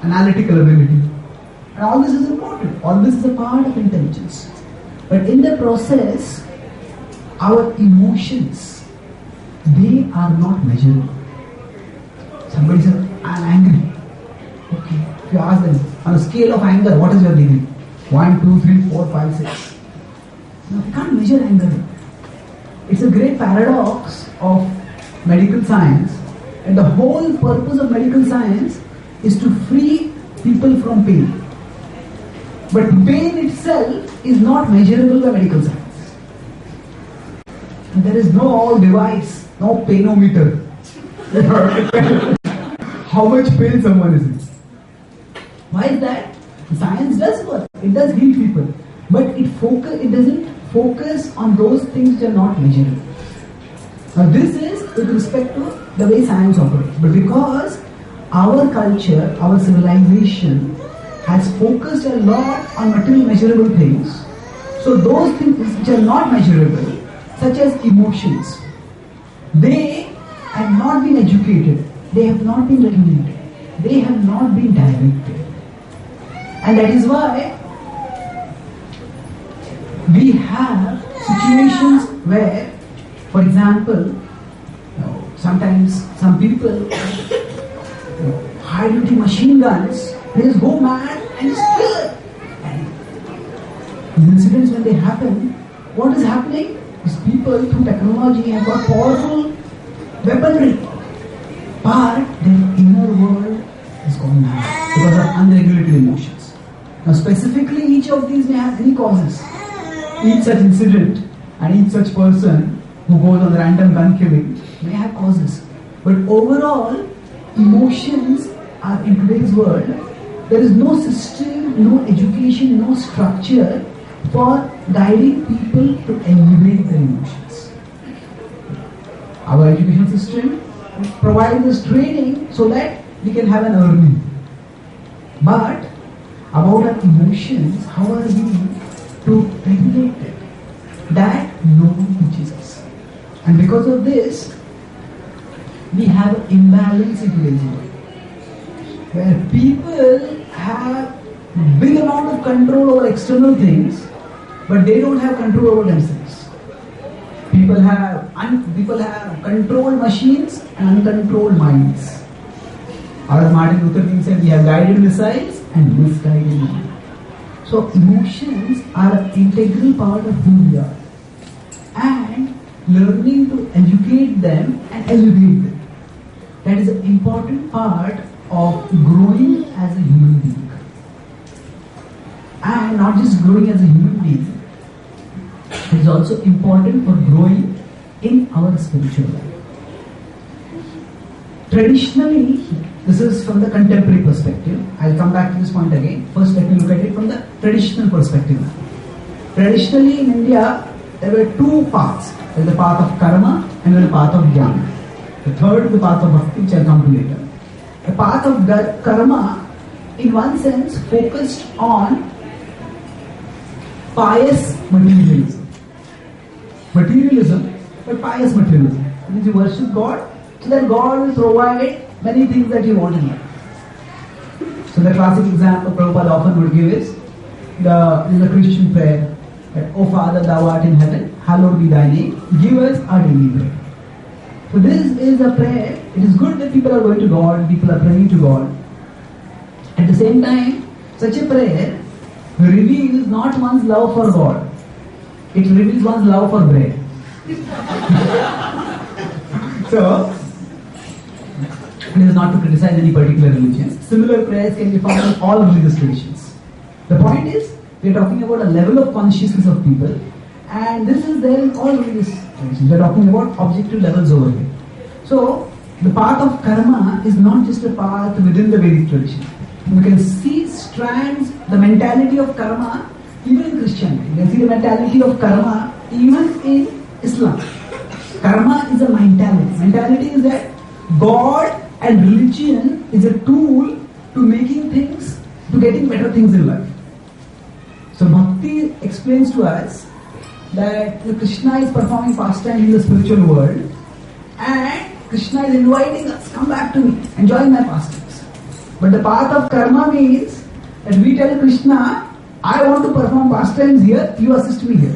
analytical ability. And all this is important. All this is a part of intelligence. But in the process, our emotions, they are not measurable. Somebody says, I'm angry. Okay. If you ask them, on a scale of anger, what is your degree? 1, 2, 3, 4, 5, 6. No, you can't measure anger. It's a great paradox of medical science. And the whole purpose of medical science is to free people from pain. But pain itself is not measurable by medical science. And there is no device, no painometer. How much pain someone is in. Why is that? Science does work. It does heal people. But it doesn't focus on those things which are not measurable. Now this is with respect to the way science operates. But because our culture, our civilization has focused a lot on material measurable things, so those things which are not measurable, such as emotions, they have not been educated, they have not been regulated, they have not been directed. And that is why we have situations where, for example, sometimes some people, high-duty machine guns, they just go mad and just kill it. These incidents, when they happen, what is happening? These people, through technology, have got powerful weaponry. But their inner world is gone mad because of unregulated emotions. Now specifically, each of these may have many causes. Each such incident and each such person who goes on random gun killing may have causes. But overall, emotions are in today's world, there is no system, no education, no structure for guiding people to elevate their emotions. Our education system provides us training so that we can have an earning. But about our emotions, how are we to regulate it? That no one teaches us. And because of this, we have an imbalance in today's world, where people have big amount of control over external things, but they don't have control over themselves. People have controlled machines and uncontrolled minds. Or as Martin Luther King said, we have guided missiles and misguided minds. So emotions are an integral part of who we are. And learning to educate them and elevate them, that is an important part of growing as a human being. And not just growing as a human being, it is also important for growing in our spiritual life. Traditionally, this is from the contemporary perspective. I'll come back to this point again. First, let me look at it from the traditional perspective. Traditionally in India, there were two paths. There is the path of karma and then the path of jnana. The third is the path of bhakti, which I'll come to later. The path of karma, in one sense, focused on pious materialism. Materialism, but pious materialism. It means you worship God, so that God will provide many things that you want in life. So the classic example Prabhupada often would give is the Christian prayer that, O Father, thou art in heaven, hallowed be thy name, give us our daily bread. So this is a prayer. It is good that people are going to God, people are praying to God. At the same time, such a prayer reveals not one's love for God. It reveals one's love for bread. So, it is not to criticize any particular religion. Similar prayers can be found in all religious traditions. The point is, we are talking about a level of consciousness of people, and this is there in all religious traditions. We are talking about objective levels over here. So, the path of karma is not just a path within the Vedic tradition. You can see strands, the mentality of karma, even in Christianity. You can see the mentality of karma even in Islam. Karma is a mentality. Mentality is that God and religion is a tool to making things, to getting better things in life. So Bhakti explains to us that Krishna is performing pastime in the spiritual world, and Krishna is inviting us, come back to me, enjoy my pastimes. But the path of karma means that we tell Krishna, I want to perform pastimes here, you assist me here.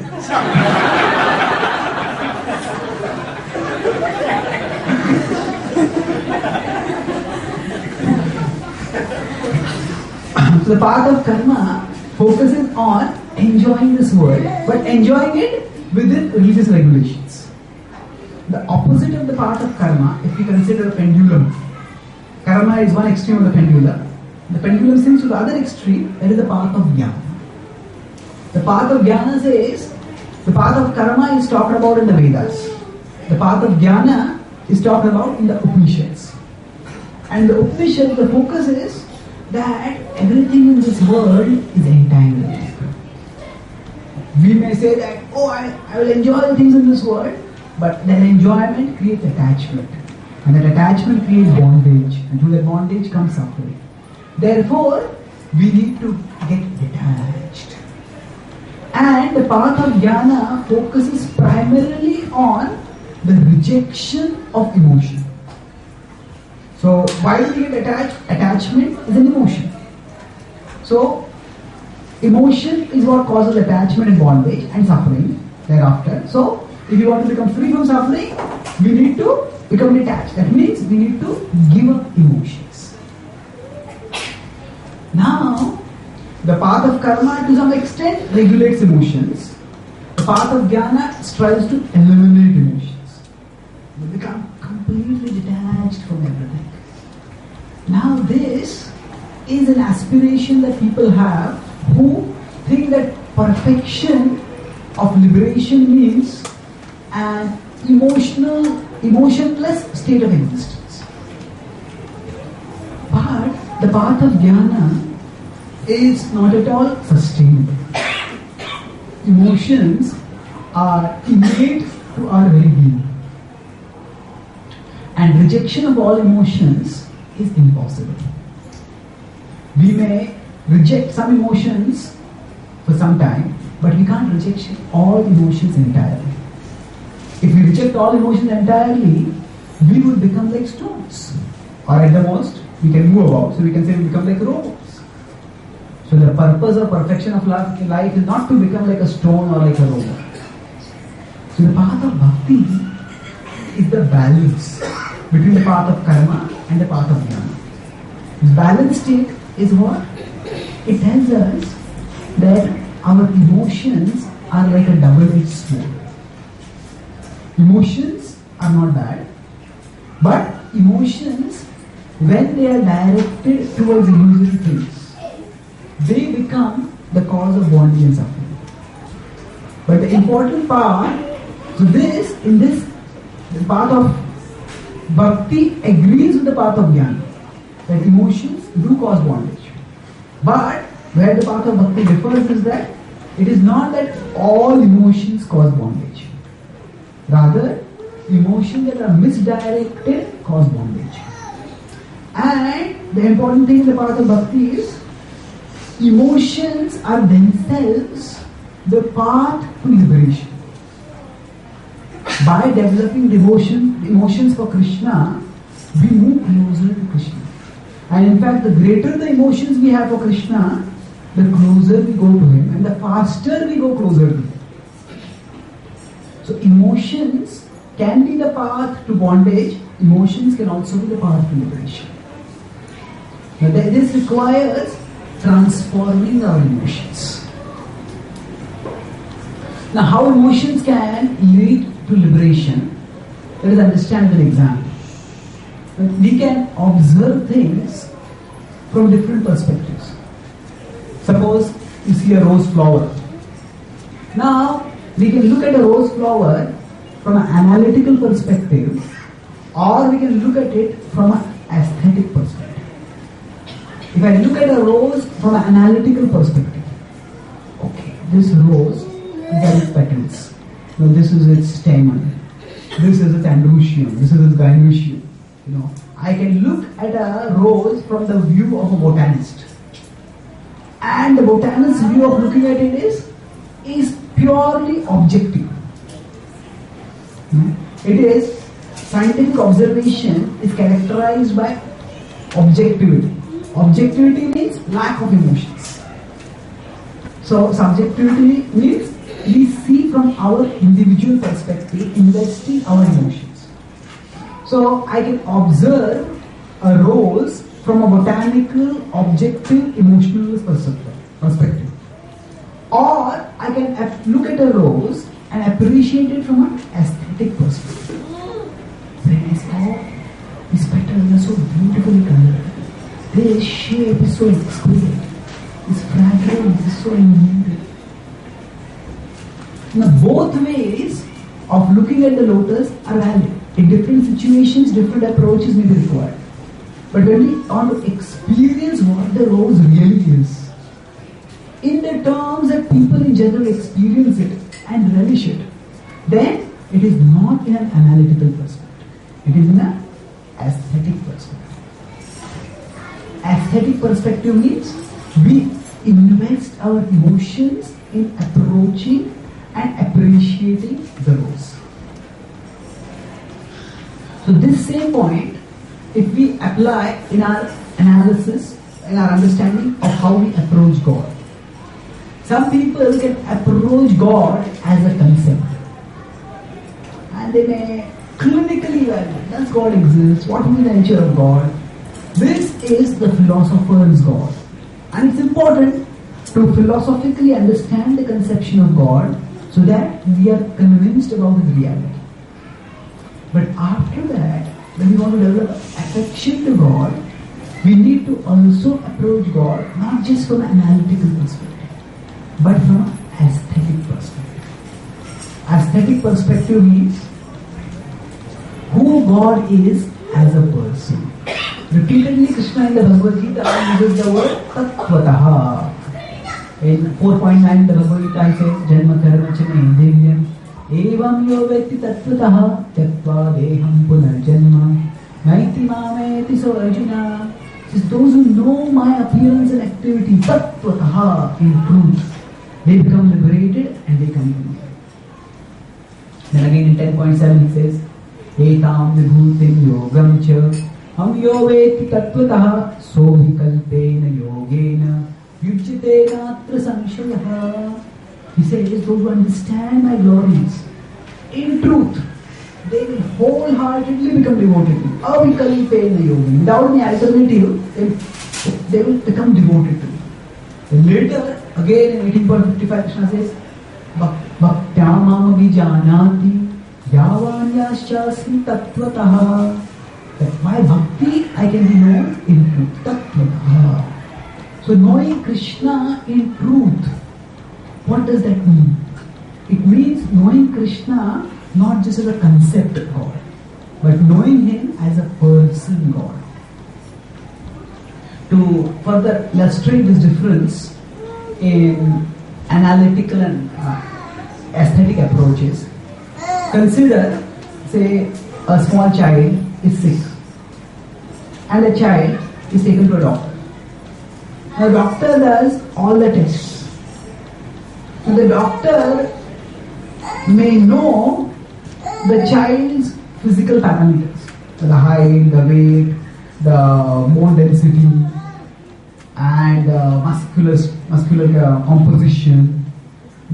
So the path of karma focuses on enjoying this world, but enjoying it within religious regulations. The opposite of the path of karma, if we consider a pendulum, karma is one extreme of the pendulum. The pendulum swings to the other extreme, that is the path of jnana. The path of jnana says, the path of karma is talked about in the Vedas. The path of jnana is talked about in the Upanishads. And the Upanishads, the focus is that everything in this world is entangled. We may say that, oh, I will enjoy the things in this world, but that enjoyment creates attachment. And that attachment creates bondage. And through that bondage comes suffering. Therefore, we need to get detached. And the path of jnana focuses primarily on the rejection of emotion. So, why do we get attached? Attachment is an emotion. So, emotion is what causes attachment and bondage and suffering thereafter. So, if you want to become free from suffering, we need to become detached. That means we need to give up emotions. Now, the path of karma to some extent regulates emotions. The path of jnana strives to eliminate emotions. We become completely detached from everything. Now this is an aspiration that people have who think that perfection of liberation means an emotionless state of existence. But the path of jnana is not at all sustainable. Emotions are innate to our very being. And rejection of all emotions is impossible. We may reject some emotions for some time, but we can't reject all emotions entirely. If we reject all emotions entirely, we will become like stones. Or at the most, we can move about. So we can say we become like robots. So the purpose or perfection of life is not to become like a stone or like a robot. So the path of bhakti is the balance between the path of karma and the path of jnana. This balanced state is what? It tells us that our emotions are like a double-edged sword. Emotions are not bad, but emotions, when they are directed towards illusory things, they become the cause of bondage and suffering. But the important part, so the path of bhakti agrees with the path of jnana, that emotions do cause bondage. But where the path of bhakti differs is that it is not that all emotions cause bondage. Rather, emotions that are misdirected cause bondage. And the important thing in the path of bhakti is emotions are themselves the path to liberation. By developing emotions for Krishna, we move closer to Krishna. And in fact, the greater the emotions we have for Krishna, the closer we go to Him and the faster we go closer to Him. So emotions can be the path to bondage, emotions can also be the path to liberation. Now this requires transforming our emotions. Now how emotions can lead to liberation, let us understand an example. We can observe things from different perspectives. Suppose you see a rose flower. Now, we can look at a rose flower from an analytical perspective, or we can look at it from an aesthetic perspective. If I look at a rose from an analytical perspective, okay, this rose has its petals. Now this is its stamen. This is its androecium. This is its gynoecium. I can look at a rose from the view of a botanist. And the botanist's view of looking at it is purely objective. It is, scientific observation is characterized by objectivity. Objectivity means lack of emotions. So subjectivity means we see from our individual perspective, investing our emotions. So I can observe a rose from a botanical, objective, emotional perspective. Or I can look at a rose and appreciate it from an aesthetic perspective. When I saw these petals are so beautifully colored, this shape is so exquisite, this fragrance is so unique. Now both ways of looking at the lotus are valid. In different situations, different approaches may be required. But when we want to experience what the rose really is, in the terms that people in general experience it and relish it, then it is not in an analytical perspective. It is in an aesthetic perspective. Aesthetic perspective means we invest our emotions in approaching and appreciating the rose. So this same point, if we apply in our analysis, in our understanding of how we approach God. Some people can approach God as a concept. And they may clinically evaluate, does God exist? What is the nature of God? This is the philosopher's God. And it's important to philosophically understand the conception of God so that we are convinced about His reality. But after that, when we want to develop affection to God, we need to also approach God not just from an analytical perspective, but from an aesthetic perspective. Aesthetic perspective means who God is as a person. Repeatedly, Krishna in the Bhagavad Gita uses the word Tattvataha. In 4.9, the Bhagavad Gita says, Janma karma chame divyam evam yo vetti tattvataha tyaktva deham punarjanma maiti mameti so Arjuna. Says, those who know my appearance and activity, tattvataha, in truth, they become liberated and they come to me. Then again in 10.7 he says, etam vibhutim yogam cha हम यो वेत्ति तत्त्वतः सोऽभिकल्पेन योगेन युज्यते नात्र संशयः. He says, those who understand my glories, in truth, they will wholeheartedly become devoted to me. Avikalpena yogena. Without any alternative, they will become devoted to me. And later, again in 18.55, Krishna says, Bhaktyam mam vijanati yavanyaschasmi tattvataha. That by bhakti I can be known in truth. Tattvataha. So knowing Krishna in truth, what does that mean? It means knowing Krishna not just as a concept God, but knowing Him as a person God. To further illustrate this difference in analytical and aesthetic approaches, consider, say, a small child is sick and a child is taken to a doctor. The doctor does all the tests. So the doctor may know the child's physical parameters, the height, the weight, the bone density, and muscular composition,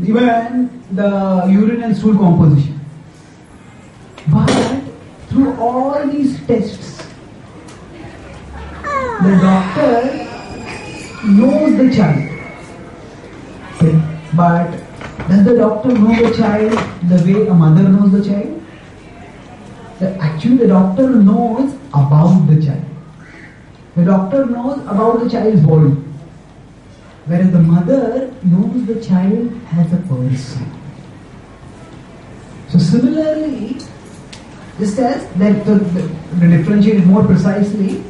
even the urine and stool composition. But through all these tests, the doctor knows the child. Okay. But does the doctor know the child the way a mother knows the child? Actually, the doctor knows about the child. The doctor knows about the child's body, whereas the mother knows the child as a person. So similarly, just as that to differentiate it more precisely,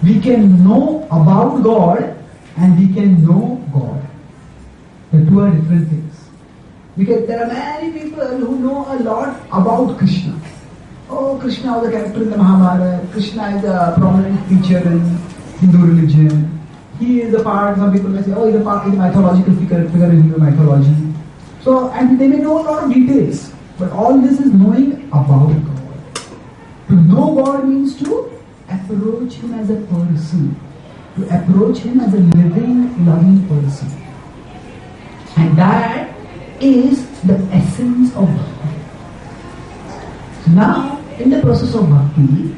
we can know about God and we can know God. The two are different things. Because there are many people who know a lot about Krishna. Oh, Krishna was a character in the Mahabharata. Krishna is a prominent feature in Hindu religion. He is a part, some people may say, oh, he's a mythological figure in Hindu mythology. So, and they may know a lot of details. But all this is knowing about God. To know God means to approach Him as a person. to approach him as a living, loving person. And that is the essence of bhakti. So now, in the process of bhakti,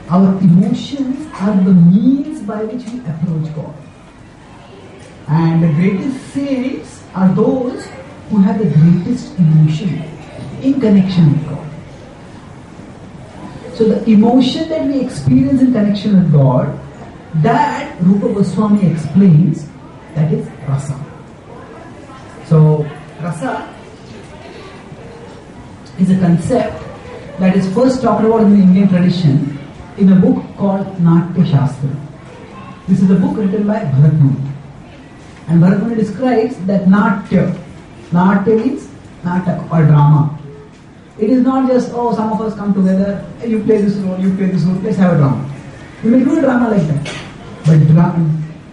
our emotions are the means by which we approach God. And the greatest saints are those who have the greatest emotion in connection with God. So the emotion that we experience in connection with God, that Rupa Goswami explains, that is rasa. So rasa is a concept that is first talked about in the Indian tradition in a book called Natya Shastra. This is a book written by Bharat Muni. And Bharat Muni describes that Natya means Natak or drama. It is not just, some of us come together, you play this role, let's have a drama. You may do a drama like that. But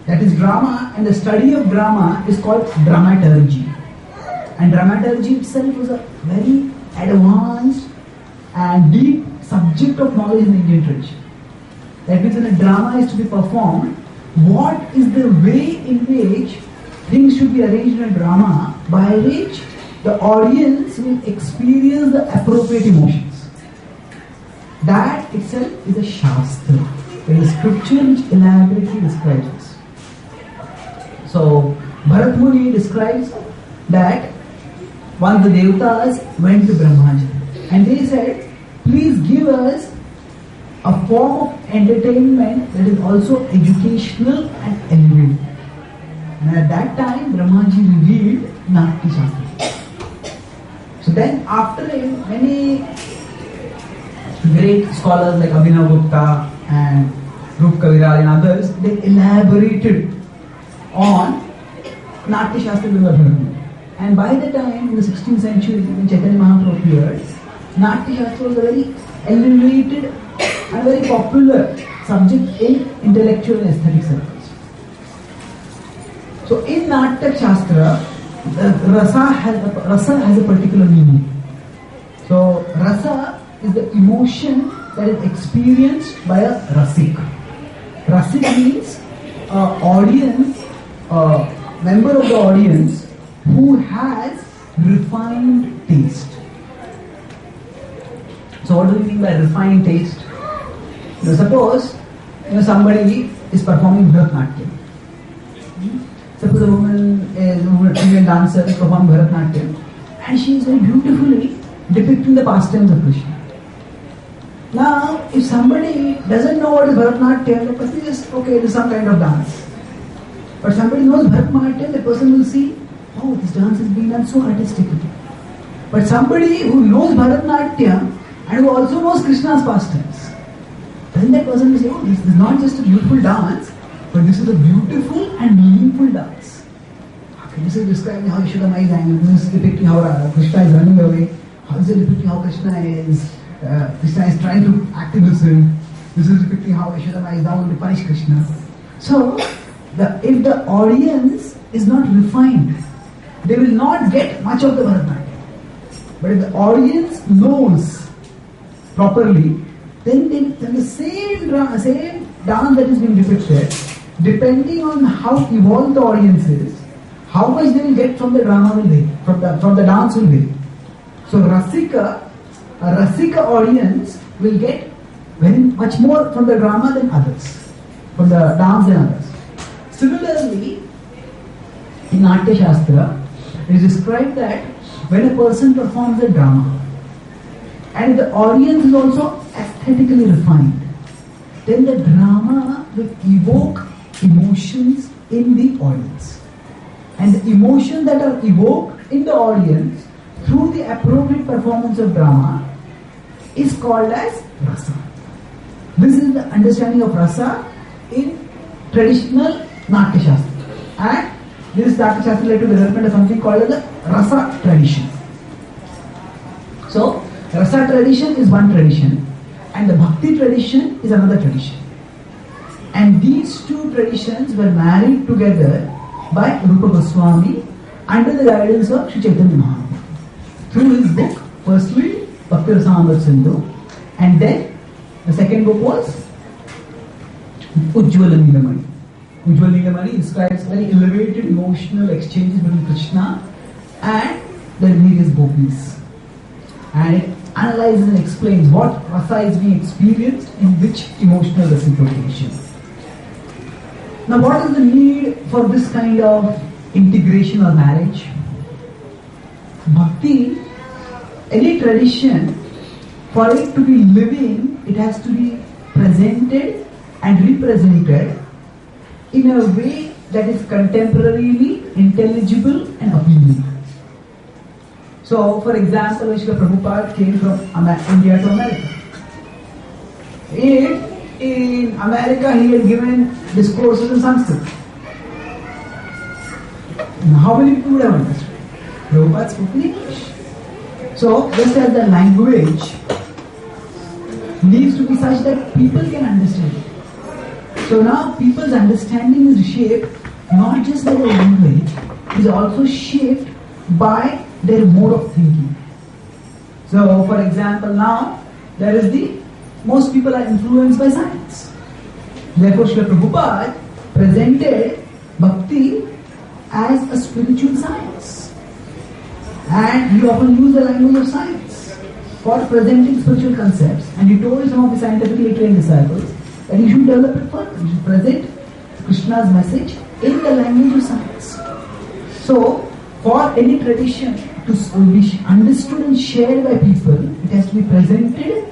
that is drama, and the study of drama is called dramaturgy. And dramaturgy itself is a very advanced and deep subject of knowledge in the Indian tradition. That means when a drama is to be performed, what is the way in which things should be arranged in a drama by which the audience will experience the appropriate emotions. That itself is a Shastra. It is scripture which elaborately describes this. So, Bharat Muni describes that once the Devatas went to Brahmaji and they said, please give us a form of entertainment that is also educational and elevating. And at that time, Brahmaji revealed Natya Shastra. So then after him, many great scholars like Abhinav Gupta and Rup Kaviraj and others, they elaborated on Natya Shastra with Bharat Muni. And by the time, in the 16th century, when Chaitanya Mahaprabhu appeared, Natya Shastra was a very elevated and very popular subject in intellectual and aesthetic circles. So in Natya Shastra, rasa has a particular meaning. So rasa is the emotion that is experienced by a rasik. Rasik means audience, member of the audience who has refined taste. So what do we mean by refined taste? Suppose somebody is performing Bharatanatyam. Suppose a woman is a female dancer is performing Bharatanatyam and she is very beautifully depicting the pastimes of Krishna. Now, if somebody doesn't know what is Bharatanatyam, the person is this is some kind of dance. But somebody knows Bharatanatyam, the person will see, this dance is being done so artistically. But somebody who knows Bharatanatyam and who also knows Krishna's pastimes, then that person will say, this is not just a beautiful dance, but this is a beautiful and meaningful dance. Okay, this is describing how Yashodama is angry, this is depicting how Krishna is running away, this is depicting how Krishna is trying to act innocent, this is depicting how Yashodama is now going to punish Krishna. So, if the audience is not refined, they will not get much of the Bharatanatyam. But if the audience knows properly, then the same dance that is being depicted, depending on how evolved the audience is, how much they will get from the drama will vary, from the dance will vary. So a Rasika audience will get very much more from the drama than others, from the dance than others. Similarly, in Natya Shastra, it is described that when a person performs a drama, and the audience is also aesthetically refined, then the drama will evoke emotions in the audience. And the emotions that are evoked in the audience through the appropriate performance of drama is called as rasa. This is the understanding of rasa in traditional Natya Shastra. And this Natya Shastra led to the development of something called as the rasa tradition. So, rasa tradition is one tradition and the bhakti tradition is another tradition. And these two traditions were married together by Rupa Goswami under the guidance of Sri Chaitanya Mahaprabhu. Through his book, firstly, Bhakti Rasamrita Sindhu, and then the second book was Ujjvala Nilamani. Ujjwal Lingamani describes very elevated emotional exchanges between Krishna and the various gopis. And it analyzes and explains what rasa is being experienced in which emotional reciprocation. Now, what is the need for this kind of integration or marriage? Bhakti, any tradition, for it to be living, it has to be presented and represented in a way that is contemporarily intelligible and appealing. So, for example, Srila Prabhupada came from India to America. If in America he had given discourses in Sanskrit, how many people would have understood? Prabhupada spoke in English. So, just as the language needs to be such that people can understand it. So now people's understanding is shaped not just by the language, it is also shaped by their mode of thinking. So, for example, now there is most people are influenced by science. Therefore, Srila Prabhupada presented Bhakti as a spiritual science. And he often used the language of science for presenting spiritual concepts. And he told some of the scientifically trained disciples that he should develop it further. He should present Krishna's message in the language of science. So, for any tradition to be understood and shared by people, it has to be presented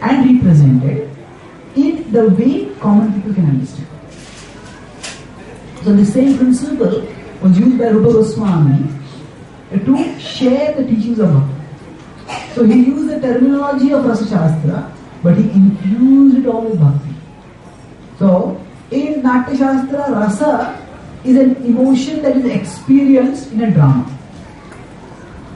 and represented in the way common people can understand. So the same principle was used by Rupa Goswami to share the teachings of Bhakti. So he used the terminology of Rasa Shastra, but he infused it all with Bhakti. So in Natya Shastra, Rasa is an emotion that is experienced in a drama.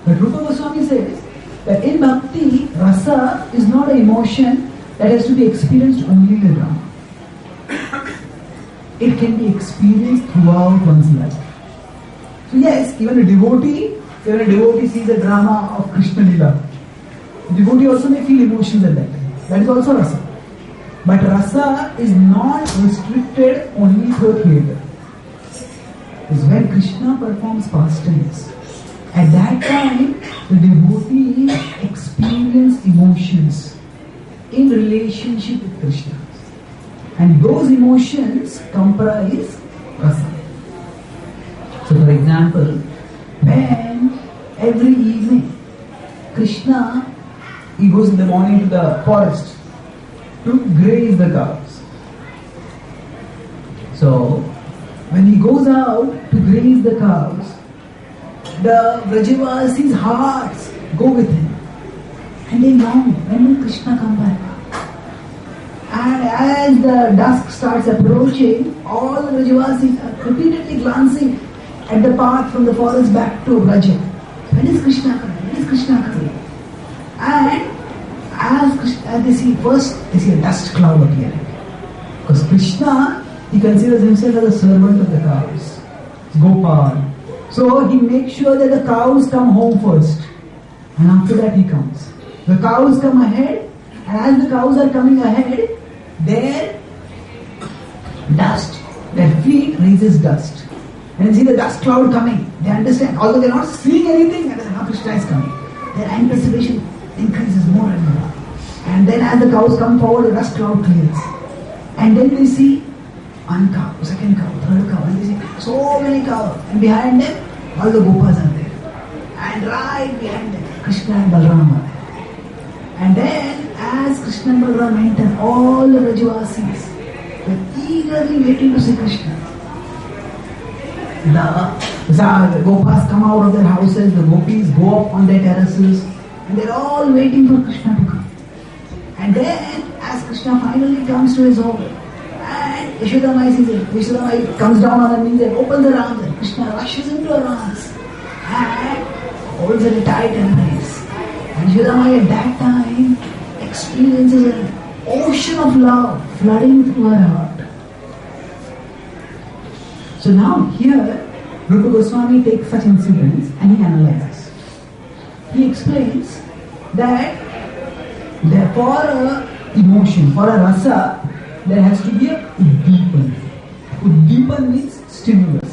But Rupa Goswami says that in Bhakti, Rasa is not an emotion that has to be experienced only in the drama. It can be experienced throughout one's life. So yes, even a devotee sees a drama of Krishna Lila, the devotee also may feel emotions at that time. That is also Rasa. But Rasa is not restricted only to theatre. Is when Krishna performs pastimes. At that time, the devotee experience emotions in relationship with Krishna. And those emotions comprise rasa. So for example, when every evening Krishna, he goes in the morning to the forest to graze the cows. So when he goes out to graze the cows, the Vrajavasi's hearts go with him. And they long, when will Krishna come back? And as the dusk starts approaching, all the Vrajavasis are repeatedly glancing at the path from the forest back to Vraja. When is Krishna coming? When is Krishna coming? And as they see, first they see a dust cloud appearing. Because Krishna, he considers himself as a servant of the cows. It's Gopal. So he makes sure that the cows come home first. And after that he comes. The cows come ahead. And as the cows are coming ahead, their dust, their feet raises dust. And you see the dust cloud coming. They understand. Although they are not seeing anything, that is how Krishna is coming. Their anticipation increases more and more. And then as the cows come forward, the dust cloud clears. And then they see one cow, second cow, third cow, and they see so many cows. And behind them, all the Gopas are there. And right behind them, Krishna and Balram are there. And then, as Krishna and Balram enter, all the Vrajavasis were eagerly waiting to see Krishna. The Gopas come out of their houses, the Gopis go up on their terraces, and they're all waiting for Krishna to come. And then, as Krishna finally comes to his home, and Yashoda Mai sees it, Yashoda Mai comes down on her knees and opens her arms, and Krishna rushes into her arms and holds her in a tight embrace. And Yashoda Mai at that time experiences an ocean of love flooding through her heart. So now here, Rupa Goswami takes such incidents and he analyzes. He explains that for a emotion, for a rasa, there has to be a deepening. Uddipan means stimulus.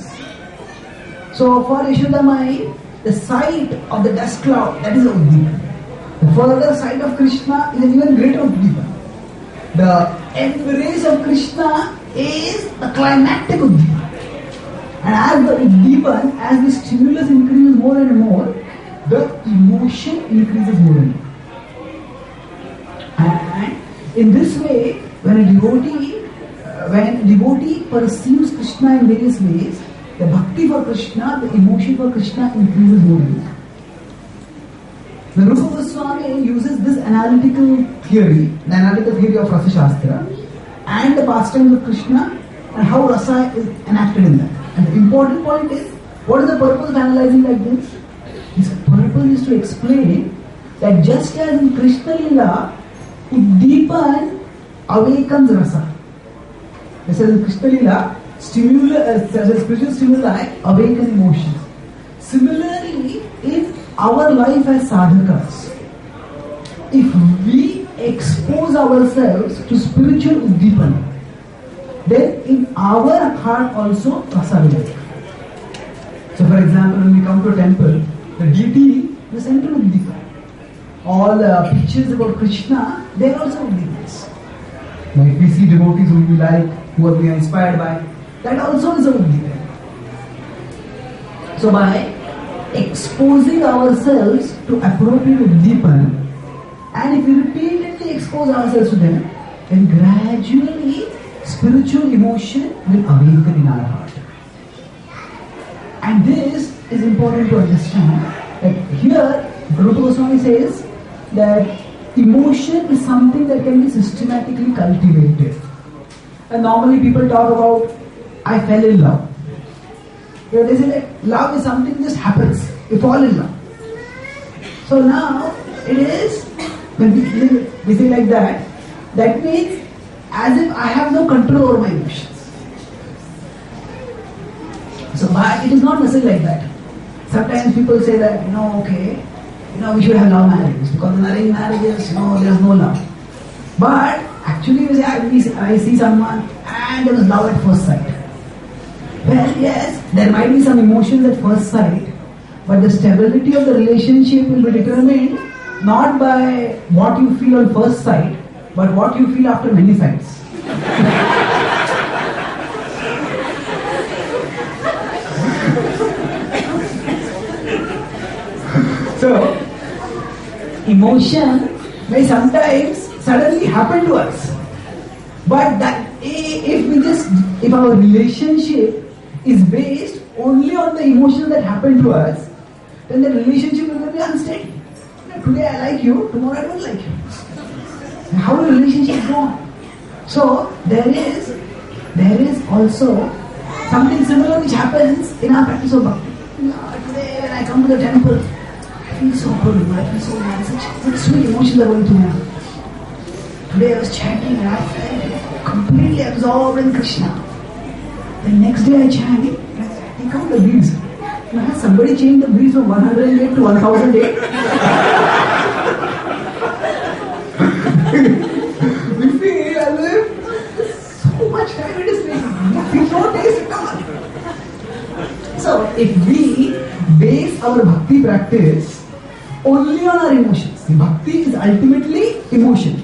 So for Yashoda Mai, the sight of the dust cloud, that is a Uddipan. The further sight of Krishna is an even greater Uddipan. The embrace of Krishna is the climactic Uddipan. And as the Uddipan, as the stimulus increases more and more, the emotion increases more and more. And in this way, when a devotee perceives Krishna in various ways, the bhakti for Krishna, the emotion for Krishna increases more and more. The Rupa Goswami uses this analytical theory, the analytical theory of Rasa Shastra, and the pastimes of Krishna, and how Rasa is enacted in that. And the important point is, what is the purpose of analyzing like this? His purpose is to explain that just as in Krishna Lila, Uddipan awakens Rasa. Just as in Krishna Lila, spiritual stimuli awaken emotions. Similarly, in our life as sadhakas, if we expose ourselves to spiritual Uddipan, then in our heart also rasa will be. So for example, when we come to a temple, the deity is central Uddipan. All the pictures about Krishna, they are also Uddipans. Like we see devotees whom we like, who we are inspired by, that also is a Uddipan. So by exposing ourselves to appropriate Uddipan, and if we repeatedly expose ourselves to them, then gradually spiritual emotion will awaken in our heart. And this is important to understand. That here, Rupa Goswami says that emotion is something that can be systematically cultivated. And normally people talk about, I fell in love. They say that love is something that just happens. You fall in love. So now, it is, when we say like that, that means as if I have no control over my emotions. So, but it is not necessarily like that. Sometimes people say that, we should have love marriages, because in arranged marriages, there is no love. But actually, you say, I see someone and there was love at first sight. Well, yes, there might be some emotions at first sight, but the stability of the relationship will be determined not by what you feel on first sight, but what you feel after many sights. So, emotion may sometimes suddenly happen to us. But that if our relationship is based only on the emotions that happen to us, then the relationship will be unsteady. Today I like you, tomorrow I don't like you. And how will relationship go on? So there is also something similar which happens in our practice of bhakti. Today when I come to the temple, I feel so good, I feel so nice, such sweet emotions are going through my heart. Today I was chanting and I felt completely absorbed in Krishna. The next day I chant, I count the beads. Has somebody changed the beads from 108 to 1008? We feel as if so much time it is taking. We don't taste it all. So if we base our bhakti practice only on our emotions, bhakti is ultimately emotion.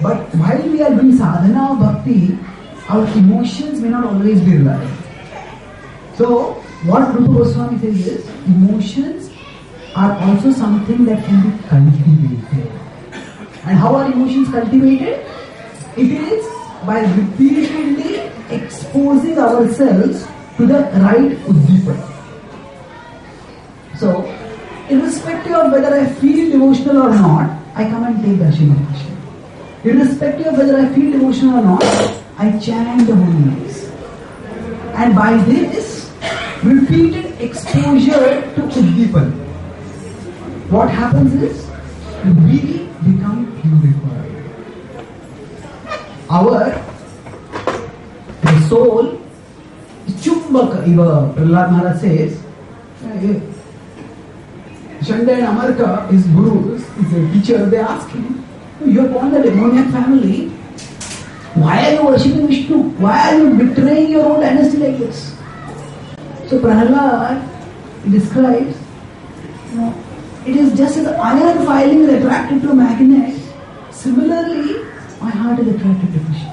But while we are doing sadhana of bhakti, our emotions may not always be reliable. So, what Rupa Goswami says is, emotions are also something that can be cultivated. And how are emotions cultivated? It is by repeatedly exposing ourselves to the right Uddipan. So, irrespective of whether I feel devotional or not, I come and take darshan of Krishna. Irrespective of whether I feel devotional or not, I chant the holy names. And by this, repeated exposure to Uddipan, what happens is, we become purified. The soul is chumbaka. Prahlad Maharaj says, Shanda and Amarka, his guru, his teacher, they ask him, you are born in a demoniac family, Why are you worshipping Vishnu? Why are you betraying your own dynasty like this? So Prahlad describes, it is just as iron filing is attracted to a magnet. Similarly, my heart is attracted to Krishna.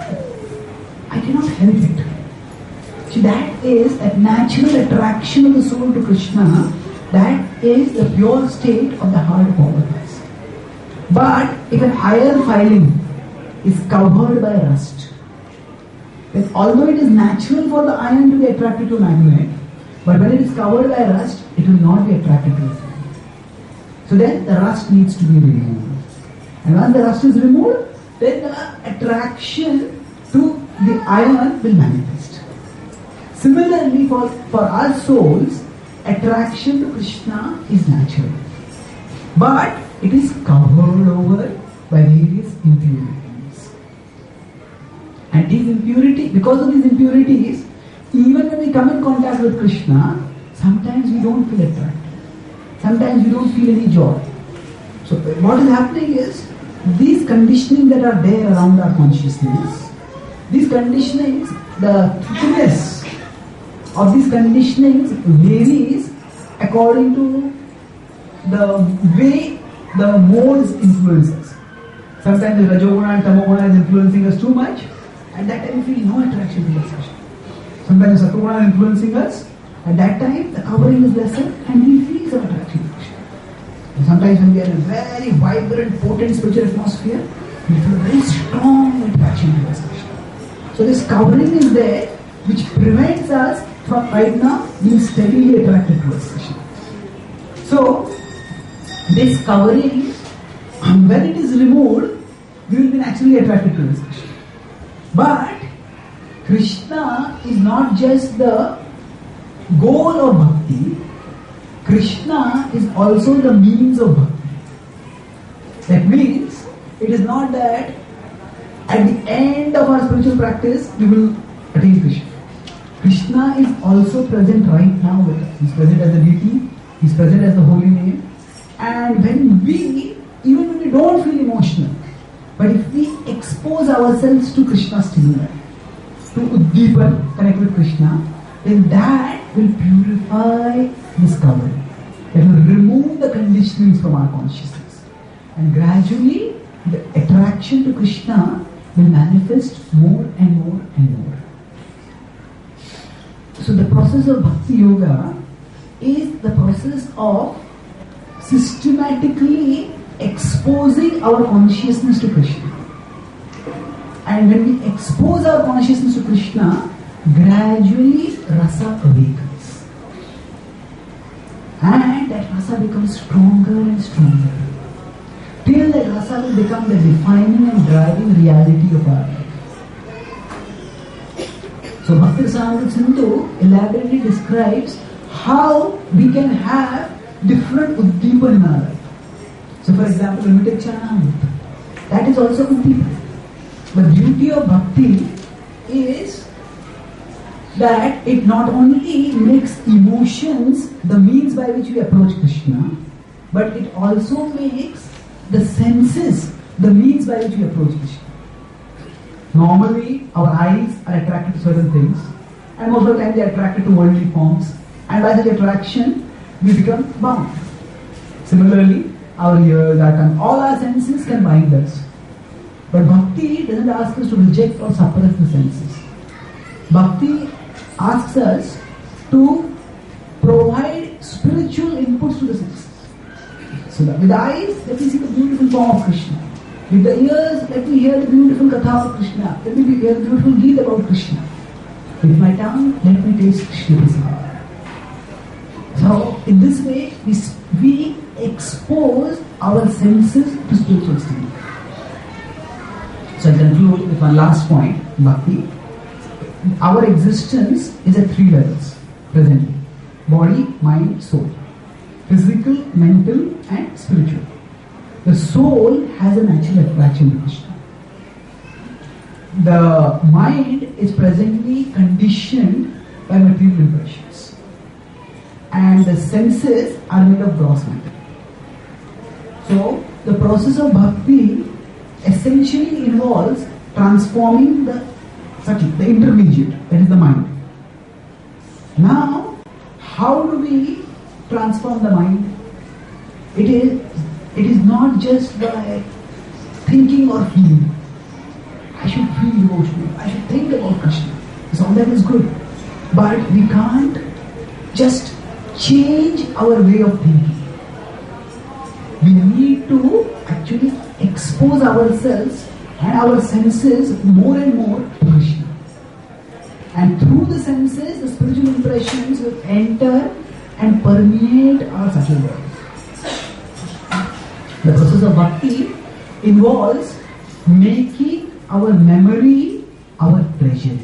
I cannot help it. So that is a natural attraction of the soul to Krishna. That is the pure state of the heart of all of us. But if an iron filing is covered by rust, then although it is natural for the iron to be attracted to a magnet, but when it is covered by rust, it will not be attracted to it. So then the rust needs to be removed. And once the rust is removed, then the attraction to the iron will manifest. Similarly, for our souls, attraction to Krishna is natural. But it is covered over by various impurities. And these impurities, because of these impurities, even when we come in contact with Krishna, sometimes we don't feel attracted. Sometimes we don't feel any joy. So what is happening is, these conditionings that are there around our consciousness, these conditionings, the thickness of these conditionings varies according to the way the modes influence us. Sometimes the Rajoguna and Tamoguna is influencing us too much, and that time we feel no attraction to the Krishna. Sometimes the Sattva is influencing us, at that time the covering is lesser and we feel some attraction to Krishna. And sometimes when we are in a very vibrant, potent spiritual atmosphere, we feel very strong attraction to Krishna. So this covering is there, which prevents us from right now being steadily attracted to Krishna. So this covering, when it is removed, we will be naturally attracted to Krishna. But Krishna is not just the goal of bhakti. Krishna is also the means of bhakti. That means, it is not that at the end of our spiritual practice, we will attain Krishna. Krishna is also present right now with us. He is present as the deity, He is present as the holy name. And when we, even when we don't feel emotional, but if we expose ourselves to Krishna's stimuli, to Uddipan, connect with Krishna, then that will purify this covering. It will remove the conditionings from our consciousness. And gradually, the attraction to Krishna will manifest more and more and more. So the process of Bhakti Yoga is the process of systematically exposing our consciousness to Krishna. And when we expose our consciousness to Krishna, gradually rasa awakens. And that rasa becomes stronger and stronger. Till that rasa will become the defining and driving reality of our life. So Bhakti Rasamrita Sindhu elaborately describes how we can have different Uddipan in our life. So for example, when we take Charanamrita, that is also Uddipan. The beauty of Bhakti is that it not only makes emotions the means by which we approach Krishna, but it also makes the senses the means by which we approach Krishna. Normally, our eyes are attracted to certain things, and most of the time they are attracted to worldly forms, and by such attraction, we become bound. Similarly, our ears, our tongue, all our senses can bind us. But Bhakti doesn't ask us to reject or suppress the senses. Bhakti asks us to provide spiritual inputs to the senses. So with the eyes, let me see the beautiful form of Krishna. With the ears, let me hear the beautiful katha of Krishna. Let me hear the beautiful geet about Krishna. With my tongue, let me taste Krishna's power. So in this way, we expose our senses to spiritual stimuli. So I conclude with one last point, Bhakti. Our existence is at 3 levels presently: body, mind, soul. Physical, mental and spiritual. The soul has a natural attraction to Krishna. The mind is presently conditioned by material impressions. And the senses are made of gross matter. So the process of bhakti essentially involves transforming the sati, the intermediate, that is the mind. Now, how do we transform the mind? It is not just by thinking or feeling. I should feel devotional. I should think about Krishna. So all that is good. But we can't just change our way of thinking. We need to actually expose ourselves and our senses more and more to Krishna. And through the senses, the spiritual impressions will enter and permeate our subtle world. The process of bhakti involves making our memory our treasure.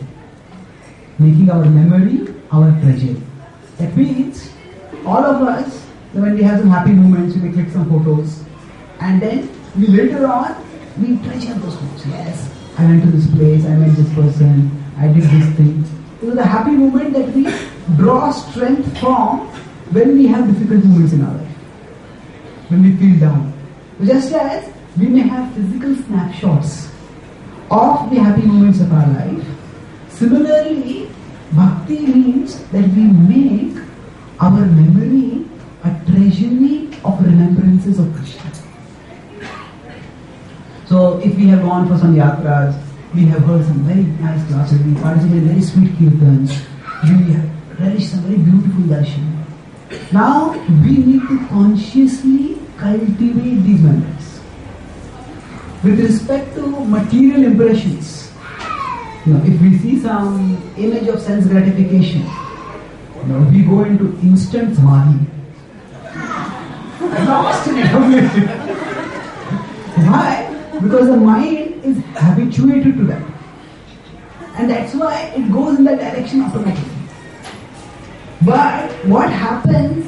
Making our memory our treasure. That means all of us, when we have some happy moments, we may click some photos, and then later on we treasure those moments. Yes, I went to this place, I met this person, I did this thing. It was a happy moment that we draw strength from when we have difficult moments in our life, when we feel down. Just as we may have physical snapshots of the happy moments of our life, similarly, bhakti means that we make our memory a treasury of remembrances of Krishna. So, if we have gone for some yatras, we have heard some very nice classes, we participated in very sweet kirtans, we have relished some very beautiful darshan. Now, we need to consciously cultivate these memories. With respect to material impressions, if we see some image of sense gratification, we go into instant samadhi. Lost in it. Why? Because the mind is habituated to that. And that's why it goes in that direction automatically. But what happens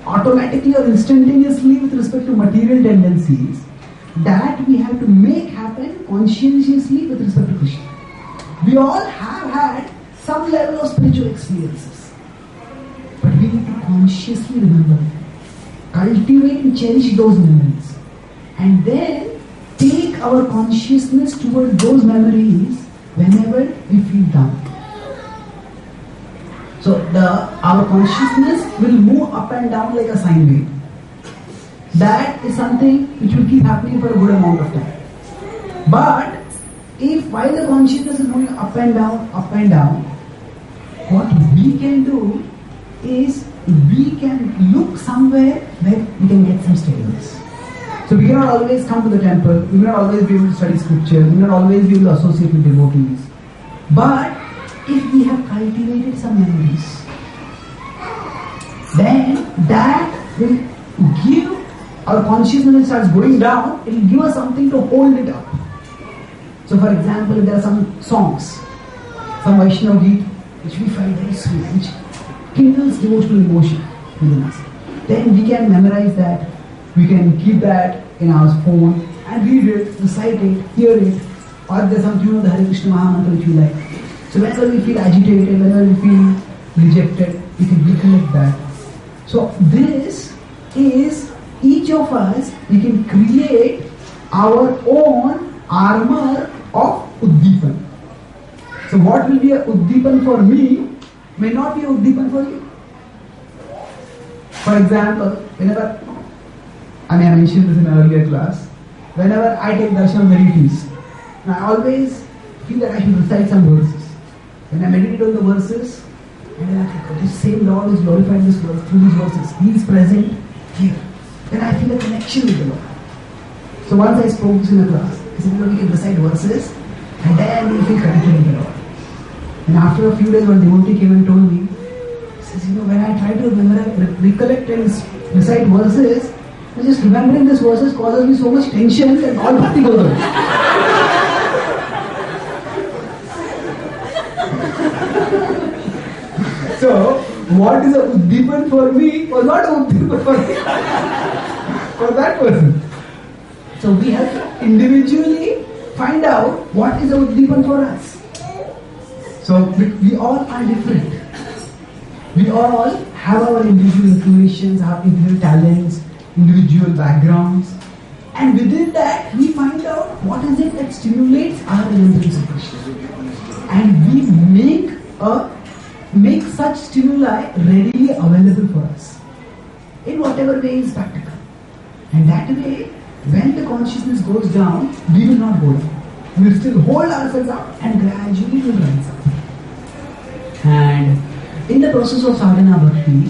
automatically or instantaneously with respect to material tendencies, that we have to make happen conscientiously with respect to Krishna. We all have had some level of spiritual experiences. But we need to consciously remember them. Cultivate and cherish those memories. And then take our consciousness toward those memories whenever we feel down. So our consciousness will move up and down like a sine wave. That is something which will keep happening for a good amount of time. But if while the consciousness is moving up and down, what we can do is we can look somewhere where we can get some stillness. So we cannot always come to the temple, we may not always be able to study scripture, we may not always be able to associate with devotees. But if we have cultivated some memories, then that will give our consciousness, when it starts going down, it will give us something to hold it up. So for example, if there are some songs, some Vaishnava Geet, which we find very sweet, which kindles devotional emotion within us, then we can memorize that, we can keep that in our phone and read it, recite it, hear it, or if there's some tune of the Hare Krishna Maha Mantra which we like. So whenever we feel agitated, whenever we feel rejected, we can recollect that. So this is, each of us, we can create our own armor of Uddipan. So what will be a Uddipan for me may not be a Uddipan for you. For example, whenever, I mentioned this in an earlier class, whenever I take darshan of the deities, I always feel that I should recite some verses. When I meditate on the verses, and then I think, this same Lord is glorified this verse, through these verses. He is present here. Then I feel a connection with the Lord. So once I spoke this in a class, I said, we can recite verses, and then we feel connected with the Lord. And after a few days, one devotee came and told me, he says, when I try to recollect and recite verses, just remembering these verses causes me so much tension that all bhakti goes away. So, what is a Uddipan for me was not a Uddipan for that person. So, we have to individually find out what is a Uddipan for us. So, we all are different. We all have our individual inclinations, our individual talents, individual backgrounds, And within that, we find out what is it that stimulates our remembrance of Krishna. And we make such stimuli readily available for us in whatever way is practical. And that way, when the consciousness goes down, we will not go down. We will still hold ourselves up and gradually will rise up. And in the process of sadhana bhakti,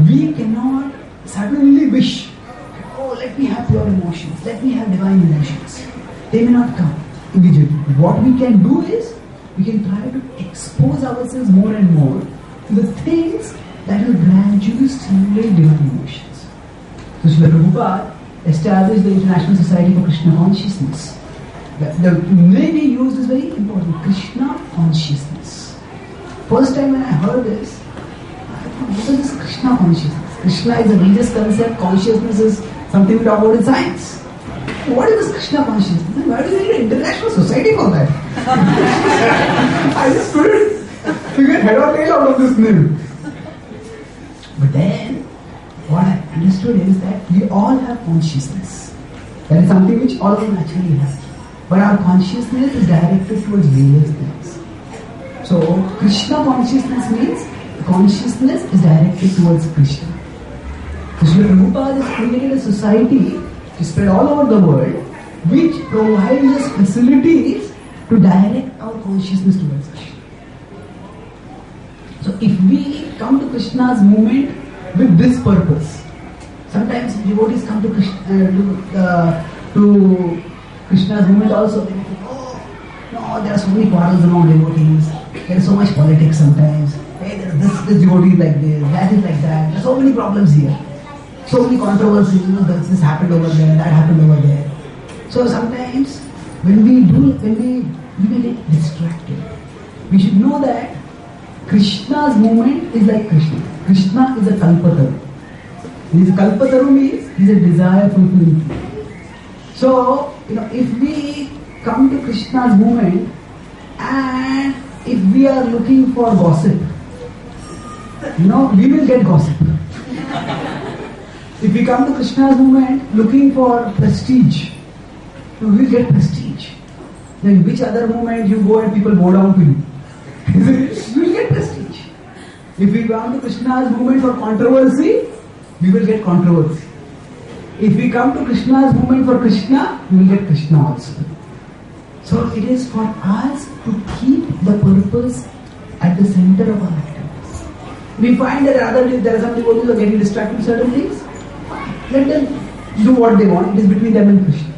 we cannot suddenly wish, oh, let me have pure emotions, let me have divine emotions. They may not come immediately. What we can do is, we can try to expose ourselves more and more to the things that will gradually stimulate divine emotions. So Srila Prabhupada established the International Society for Krishna Consciousness. The name he used is very important, Krishna Consciousness. First time when I heard this, I thought, what is this Krishna Consciousness? Krishna is a religious concept, consciousness is something we talk about in science. What is this Krishna Consciousness? And why do we need an international society for that? I just couldn't figure head or tail out of this name. But then, what I understood is that we all have consciousness. That is something which all of us naturally have. But our consciousness is directed towards various things. So, Krishna consciousness means consciousness is directed towards Krishna. So, Srila Prabhupada has created a society to spread all over the world which provides us facilities to direct our consciousness towards Krishna. So, if we come to Krishna's movement with this purpose, sometimes devotees come to Krishna's movement also. They think, oh, no, there are so many quarrels among devotees. There is so much politics sometimes. Hey, this devotee is like this, that is like that. There are so many problems here. So many controversies. This happened over there, that happened over there. So sometimes when we will get distracted. We should know that Krishna's movement is like Krishna. Krishna is a kalpataru. Kalpataru means he is a desire fulfilling. So, if we come to Krishna's movement and if we are looking for gossip, we will get gossip. If we come to Krishna's movement looking for prestige, we will get prestige. Then which other movement you go and people bow down to you? You will get prestige. If we come to Krishna's movement for controversy, we will get controversy. If we come to Krishna's movement for Krishna, we will get Krishna also. So it is for us to keep the purpose at the center of our activities. We find that there are some devotees who are getting distracted with certain things. Let them do what they want. It is between them and Krishna.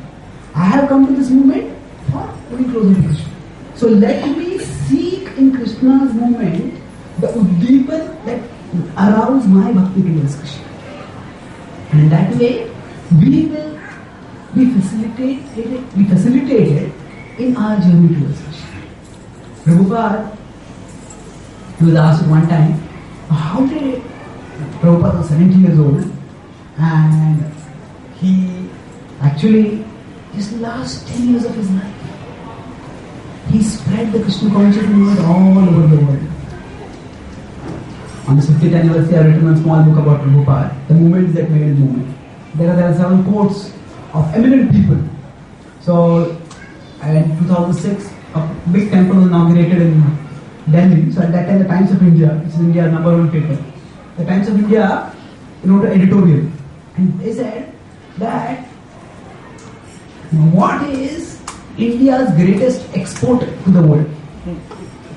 I have come to this movement for getting closer to Krishna. So let me seek in Krishna's movement the uddipan that arouse my bhakti towards Krishna. And in that way, we will be facilitated in our journey towards Krishna. Prabhupada, he was asked one time, how did Prabhupada was 70 years old and he actually, his last 10 years of his life, he spread the Krishna consciousness all over the world. On the 50th anniversary, I have written a small book about Prabhupada, the movements that made his movement. There are several quotes of eminent people. So, in 2006, a big temple was inaugurated in Delhi. So, at that time, the Times of India, which is India's #1 paper, the Times of India wrote an editorial. And they said that what is India's greatest export to the world?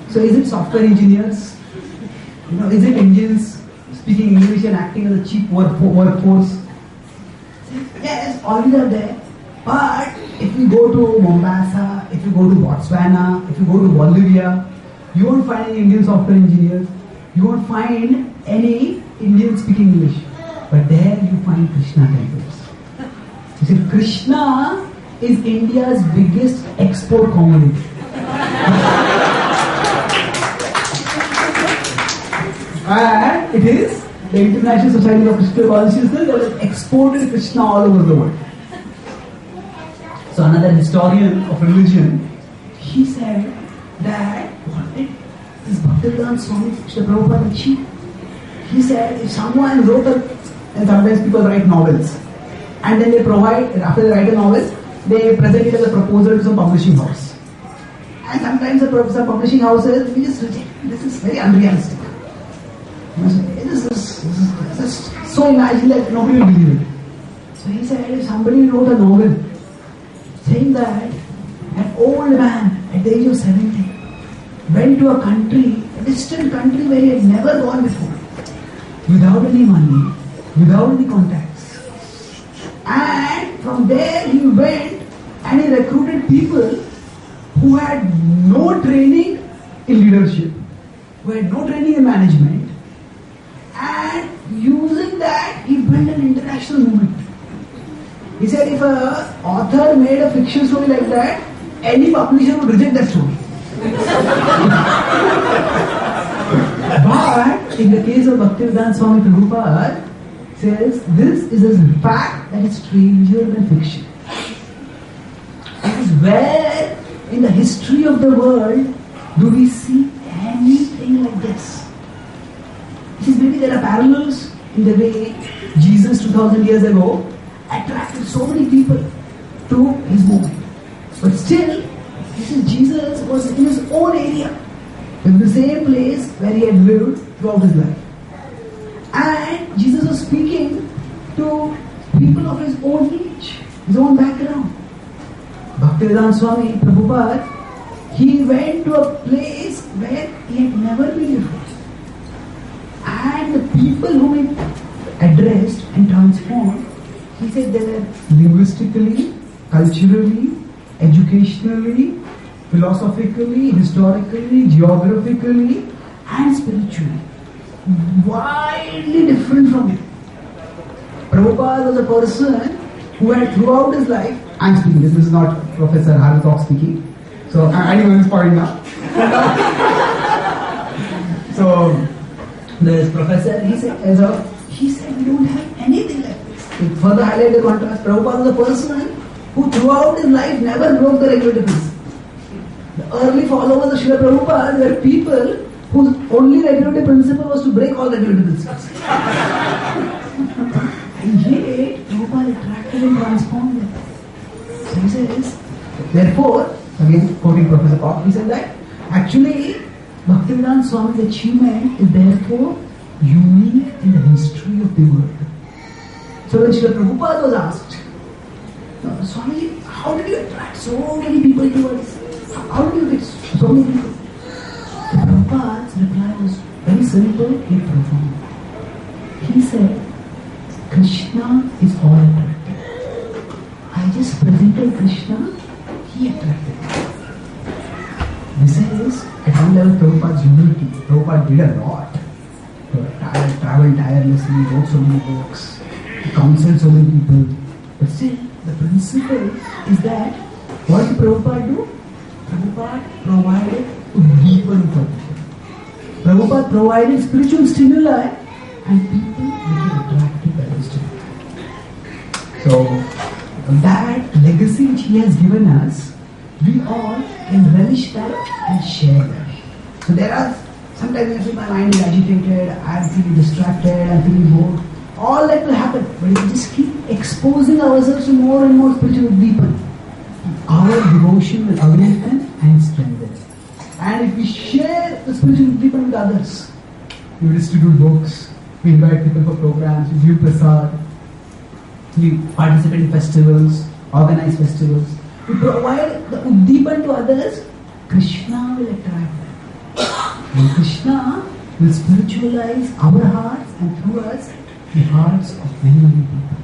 So, is it software engineers? Is it Indians speaking English and acting as a cheap workforce? Yes, all these are there. But if you go to Mombasa, if you go to Botswana, if you go to Bolivia, you won't find any Indian software engineers. You won't find any Indians speaking English. But there you find Krishna temples. You see, Krishna is India's biggest export commodity. And it is the International Society of Krishna Consciousness that has exported Krishna all over the world. So another historian of religion, he said that what did this Bhaktivedanta Swami Srila Prabhupada achieve? He said if someone wrote and sometimes people write novels and then they provide, after they write a novel, they present it as a proposal to some publishing house. And sometimes the publishing houses, we just reject. This is very unrealistic. This is just so imagined that nobody will believe it. So he said, if somebody wrote a novel saying that an old man at the age of 70 went to a country, a distant country where he had never gone before, without any money, without any contacts. And from there he went and he recruited people who had no training in leadership, who had no training in management, and using that he built an international movement. He said if an author made a fiction story like that, any publisher would reject that story. But in the case of Bhaktivedanta Swami Prabhupada, says this is a fact that is stranger than fiction. It is where in the history of the world do we see anything like this. It is maybe there are parallels in the way Jesus 2000 years ago attracted so many people to his movement. But still, this is Jesus was in his own area, in the same place where he had lived throughout his life. And Jesus was speaking to people of his own age, his own background. Bhaktivedanta Swami Prabhupada, he went to a place where he had never been before. And the people whom he addressed and transformed, he said they were linguistically, culturally, educationally, philosophically, historically, geographically, and spiritually widely different from him. Prabhupada was a person who had throughout his life, I'm speaking, this is not Professor Harutok speaking, so I'm on this point now. So, this professor, he said we don't have anything like this. To further highlight the contrast, Prabhupada was a person who throughout his life never broke the regulative principle. The early followers of Srila Prabhupada were people whose only regulative principle was to break all regulative principles. And yet, Prabhupada attracted and transformed them. So he says, therefore, again quoting Professor Koch, he said that actually Bhaktivedanta Swami's achievement is therefore unique in the history of the world. So when Srila Prabhupada was asked, Swamiji, how did you attract so many people towards? How did you get so many people? The Prabhupada's reply was very simple yet profound. He said, Krishna is all attractive. I just presented Krishna, he attracted me. This is, at one level, Prabhupada's unity. Prabhupada did a lot. Traveled tirelessly, wrote so many books, counseled so many people. But still, the principle is that what did Prabhupada do? Prabhupada provided deeper information. Prabhupada provided spiritual stimuli and people became attracted by those stimuli. So, that legacy which he has given us, we all can relish that and share that. So there are, sometimes you feel my mind is agitated, I am feeling distracted, I am feeling bored. All that will happen, but if we just keep exposing ourselves to more and more spiritual people, our devotion will awaken and strengthen. And if we share the spiritual people with others, we distribute books, we invite people for programs, we give prasad, we participate in festivals, organize festivals, we provide the uddipan to others, Krishna will attract them. And Krishna will spiritualize our hearts and through us the hearts of many, many people.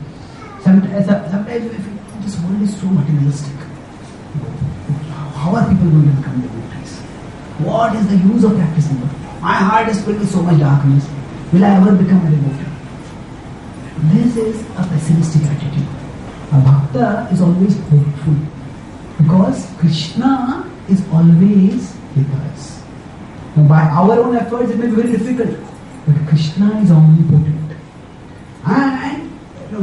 Sometimes we feel this world is so materialistic. How are people going to become devotees? What is the use of practicing? My heart is filled with so much darkness. Will I ever become a devotee? This is a pessimistic attitude. A bhakta is always hopeful because Krishna is always with us. Now, by our own efforts, it may be very difficult, but Krishna is omnipotent. And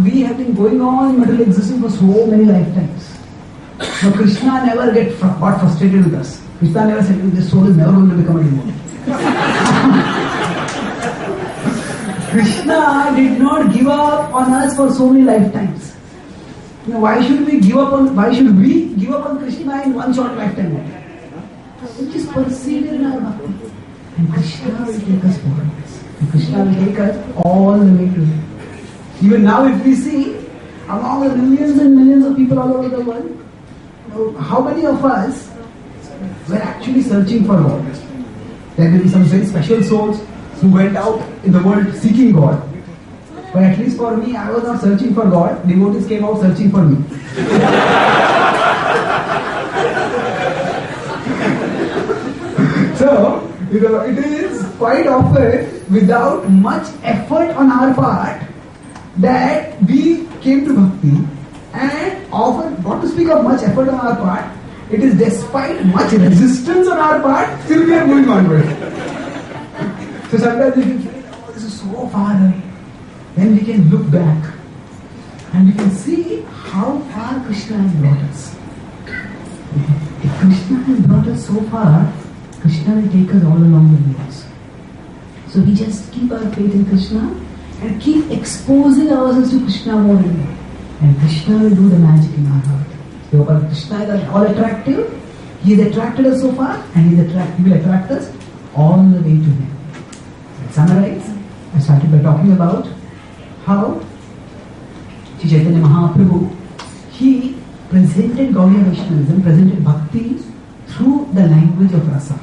we have been going on in material existence for so many lifetimes. But Krishna never got frustrated with us. Krishna never said, this soul is never going to become a devotee. Krishna did not give up on us for so many lifetimes. Why should we give up on Krishna in one short lifetime? We just persevere in our bhakti. And Krishna will take us forward. And Krishna will take us all the way to Him. Even now, if we see, among the millions and millions of people all over the world, how many of us were actually searching for God? There may be some very special souls who went out in the world seeking God. But at least for me, I was not searching for God. Devotees came out searching for me. So, it is quite often without much effort on our part that we came to bhakti, and often, not to speak of much effort on our part, it is despite much resistance on our part, still we are going onward. So sometimes we can say, oh, this is so far away. Then we can look back and we can see how far Krishna has brought us. If Krishna has brought us so far, Krishna will take us all along the way. So we just keep our faith in Krishna and keep exposing ourselves to Krishna more and more. And Krishna will do the magic in our heart. So Krishna is all attractive. He has attracted us so far, and He will attract us all the way to Him. Let's summarize. I started by talking about how Sri Chaitanya Mahaprabhu, he presented Gaudiya Vaishnavism, presented bhakti through the language of rasa.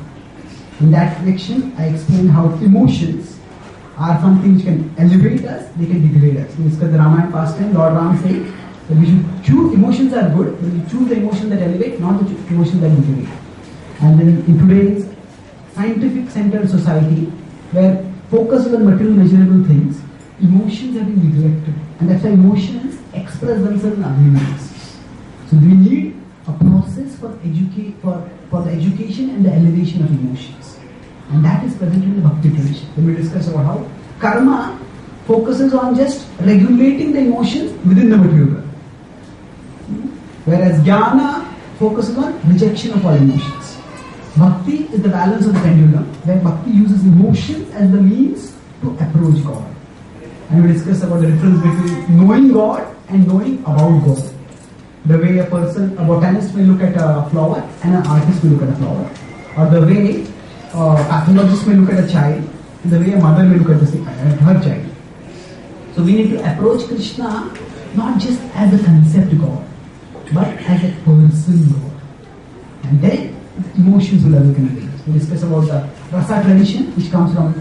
In that section, I explained how emotions are something which can elevate us, they can degrade us. We discussed the Ramayana pastime. Lord Ram said that we should choose, emotions are good, but we choose the emotions that elevate, not the emotions that degrade. And then in today's scientific-centered society, where focus on material measurable things, emotions have been neglected. And that's why emotions express themselves in ugly ways. So we need a process for the education and the elevation of emotions. And that is presented in the Bhakti tradition. When we discuss about how karma focuses on just regulating the emotions within the material world. Whereas jnana focuses on rejection of all emotions. Bhakti is the balance of the pendulum, where bhakti uses emotions as the means to approach God. And we discuss about the difference between knowing God and knowing about God. The way a botanist may look at a flower and an artist may look at a flower. Or the way a pathologist may look at a child, and the way a mother may look at her child. So we need to approach Krishna not just as a concept God, but as a person God. And then emotions will awaken in us. We discuss about the rasa tradition, which comes from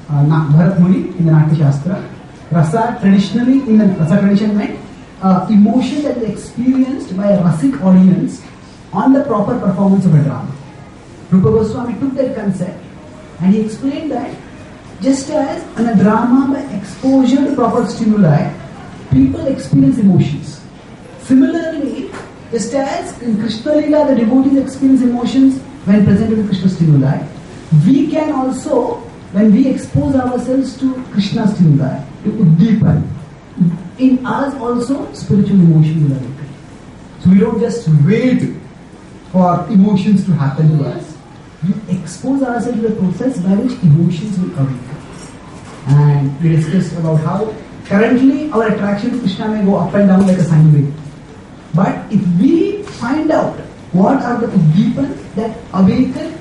Bharat Muni in the Natya Shastra. Rasa traditionally, in the rasa tradition meant emotion that is experienced by a rasic audience on the proper performance of a drama. Rupa Goswami took that concept and he explained that just as in a drama, by exposure to proper stimuli, people experience emotions. Similarly, just as in Krishna Lila, the devotees experience emotions when presented with Krishna stimuli, we can also, when we expose ourselves to Krishna stimuli, to Uddipan, in us also spiritual emotion will awaken. So we don't just wait for emotions to happen to us. We expose ourselves to the process by which emotions will awaken. And we discussed about how currently our attraction to Krishna may go up and down like a sine wave. But if we find out what are the Uddipans that awaken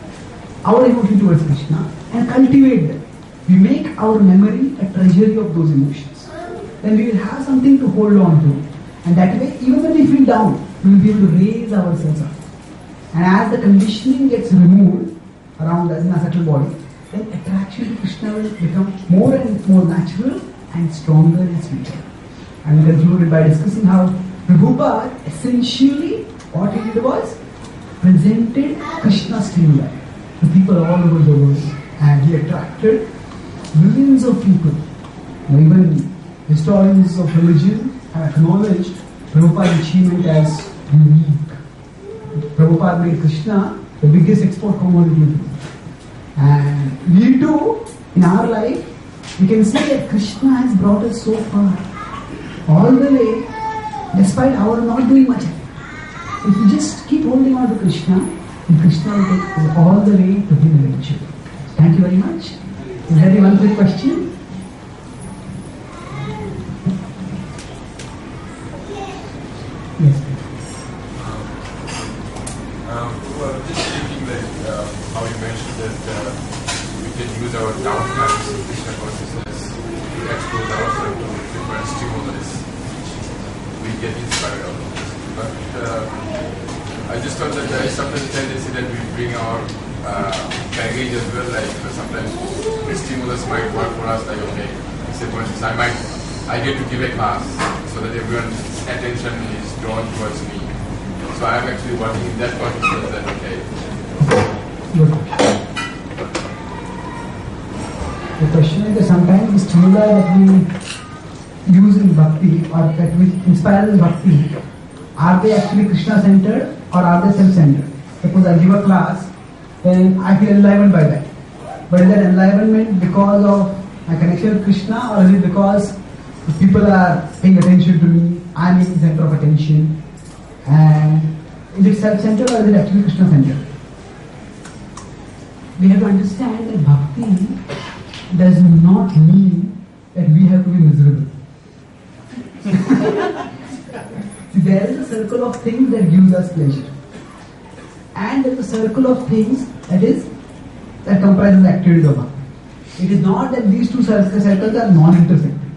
our emotion towards Krishna and cultivate them, we make our memory a treasury of those emotions. Then we will have something to hold on to. And that way, even when we feel down, we will be able to raise ourselves up. And as the conditioning gets removed around us in our subtle body, then attraction to Krishna will become more and more natural and stronger and sweeter. And we concluded by discussing how Prabhupada essentially what he did was presented Krishna's stimuli to people all over the world. And he attracted millions of people. Even historians of religion have acknowledged Prabhupada's achievement as unique. Prabhupada made Krishna the biggest export commodity. And we too, in our life, we can see that Krishna has brought us so far. All the way, despite our not doing much. If we just keep holding on to Krishna, then Krishna will take us all the way to Him eventually. Thank you very much. Is there any one quick question? age as well. Like sometimes stimulus might work for us. Like okay, say for instance, I get to give a class so that everyone's attention is drawn towards me. So I am actually working in that context. That okay. The question is that sometimes the stimuli that we use in bhakti or that we inspire in bhakti, are they actually Krishna-centered or are they self-centered? Suppose I give a class, then I feel enlivened by that. But is that enlivenment because of my connection with Krishna, or is it because people are paying attention to me, I am in the center of attention? And is it self-centered or is it actually Krishna-centered? We have to understand that bhakti does not mean that we have to be miserable. See, there is a circle of things that gives us pleasure. And there is a circle of things that comprises the activities of bhakti. It is not that these two circles are non-intersecting.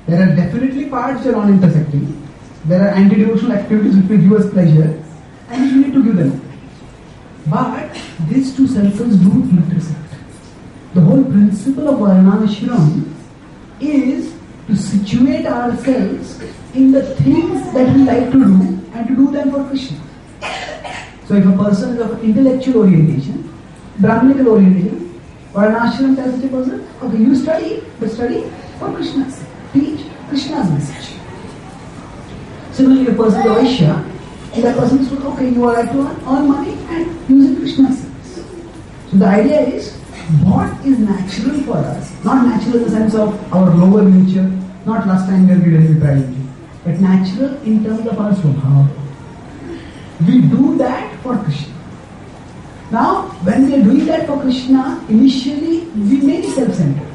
There are definitely parts which are non-intersecting. There are anti-devotional activities which will give us pleasure and we need to give them. But these two circles do intersect. The whole principle of Varnashram is to situate ourselves in the things that we like to do and to do them for Krishna. So if a person is of intellectual orientation, Brahminical orientation, Varnashram tells such a person, okay, you study, but study for Krishna's sake. Teach Krishna's message. Similarly, a person is a Vaishya, that person is told, okay, you are right to earn money and use it Krishna's service. So the idea is, what is natural for us, not natural in the sense of our lower nature, not lust, anger, greed, envy, pride, but natural in terms of our swabhava. We do that for Krishna. Now, when we are doing that for Krishna, initially we may be self-centered.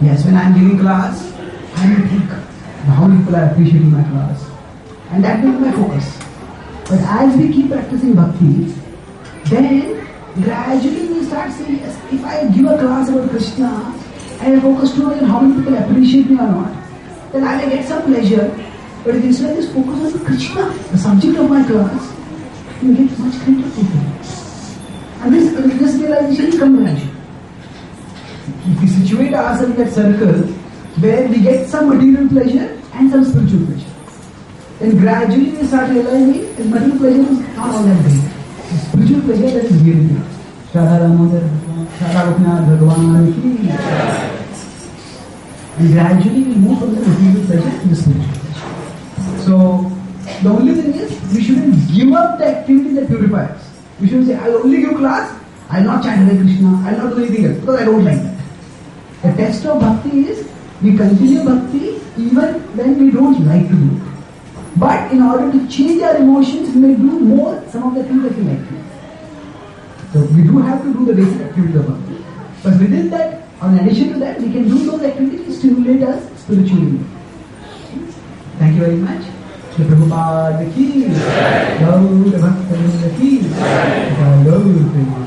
Yes, when I am giving class, I may think how people are appreciating my class, and that will be my focus. But as we keep practicing bhakti, then gradually we start saying, yes, if I give a class about Krishna and I focus too much on how many people appreciate me or not, then I may get some pleasure. But if instead I just focus on Krishna, the subject of my class, you get much greater fulfillment. And this realization will come gradually. If we situate ourselves in that circle where we get some material pleasure and some spiritual pleasure, then gradually we start realizing that material pleasure is not all that great. Spiritual pleasure, that is really great. Shara Ramodar, Shara Ruknath Bhagwan ki. And gradually we move from the material pleasure to the spiritual pleasure. So, the only thing is, we shouldn't give up the activity that purifies us. We shouldn't say, I'll only give class, I'll not chant Hare Krishna, I'll not do anything else, because I don't like that. The test of bhakti is, we continue bhakti even when we don't like to do it. But in order to change our emotions, we may do more some of the things that we like to do. So we do have to do the basic activities of bhakti. But within that, or in addition to that, we can do those activities to stimulate us spiritually. Thank you very much. Shri Prabhupada ki, Gaur Bhakta ki, Gaur Prema.